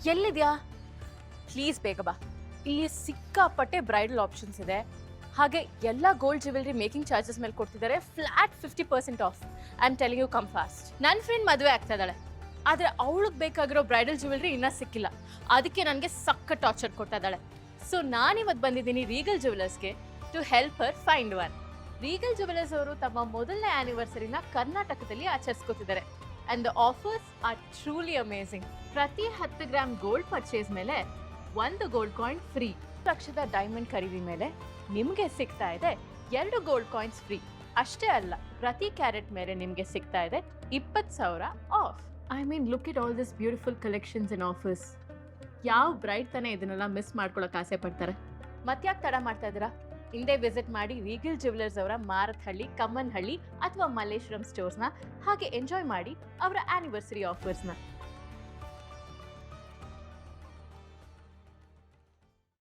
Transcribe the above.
ಎಲ್ಲಿದ್ಯಾ? ಪ್ಲೀಸ್ ಬೇಗ ಬಾ. ಇಲ್ಲಿ ಸಿಕ್ಕಾಪಟ್ಟೆ ಬ್ರೈಡಲ್ ಆಪ್ಷನ್ಸ್ ಇದೆ. ಹಾಗೆ ಎಲ್ಲ ಗೋಲ್ಡ್ ಜ್ಯುವೆಲ್ರಿ ಮೇಕಿಂಗ್ ಚಾರ್ಜಸ್ ಮೇಲೆ ಕೊಡ್ತಿದ್ದಾರೆ. Flat 50% off. I am telling you, come fast. ನನ್ನ ಫ್ರೆಂಡ್ ಮದುವೆ ಆಗ್ತಾ ಇದ್ದಾಳೆ, ಆದರೆ ಅವಳಿಗೆ ಬೇಕಾಗಿರೋ ಬ್ರೈಡಲ್ ಜ್ಯುವೆಲ್ರಿ ಇನ್ನೂ ಸಿಕ್ಕಿಲ್ಲ. ಅದಕ್ಕೆ ನನಗೆ ಸಕ್ಕ ಟಾರ್ಚರ್ ಕೊಡ್ತಾ ಇದ್ದಾಳೆ. ಸೊ ನಾನಿವತ್ತು ಬಂದಿದ್ದೀನಿ ರೀಗಲ್ ಜ್ಯುವೆಲರ್ಸ್ಗೆ to help her find one. Regal Jewellers ಅವರು ತಮ್ಮ ಮೊದಲನೇ ಆನಿವರ್ಸರಿನ ಕರ್ನಾಟಕದಲ್ಲಿ ಆಚರಿಸ್ಕೊತಿದ್ದಾರೆ. And the offers are truly amazing. ಪ್ರತಿ 10 ಗ್ರಾಮ್ ಗೋಲ್ಡ್ ಪರ್ಚೇಸ್ ಮೇಲೆ 1 ಗೋಲ್ಡ್ ಕಾಯಿನ್ ಫ್ರೀ. ಲಕ್ಷದ ಡೈಮಂಡ್ ಖರೀದಿ ಮೇಲೆ ನಿಮಗೆ ಸಿಗ್ತಾ ಇದೆ 2 ಗೋಲ್ಡ್ ಕಾಯಿನ್ಸ್ ಫ್ರೀ. ಅಷ್ಟೇ ಅಲ್ಲ, ಪ್ರತಿ ಕ್ಯಾರೆಟ್ ಮೇಲೆ ನಿಮಗೆ ಸಿಗ್ತಾ ಇದೆ 20,000 of. I mean, look it all this beautiful collections and offers. ಯಾವ ಬ್ರೈಡ್ ತಾನೇ ಇದನ್ನೆಲ್ಲ ಮಿಸ್ ಮಾಡ್ಕೊಳಕ್ ಆಸೆ ಪಡ್ತಾರೆ? ಮತ್ತ್ಯಾಕೆ ತಡ ಮಾಡ್ತಾ ಇದ್ದೀರಾ? ಹಿಂದೆ ವಿಸಿಟ್ ಮಾಡಿ ರೀಗಲ್ ಜ್ಯುವೆಲರ್ಸ್ ಅವರ ಮಾರತ್ಹಳ್ಳಿ, ಕಮ್ಮನಹಳ್ಳಿ ಅಥವಾ ಮಲ್ಲೇಶ್ವರಂ ಸ್ಟೋರ್ಸ್ನ. ಹಾಗೆ ಎಂಜಾಯ್ ಮಾಡಿ ಅವರ ಆನಿವರ್ಸರಿ ಆಫರ್ಸ್ನ.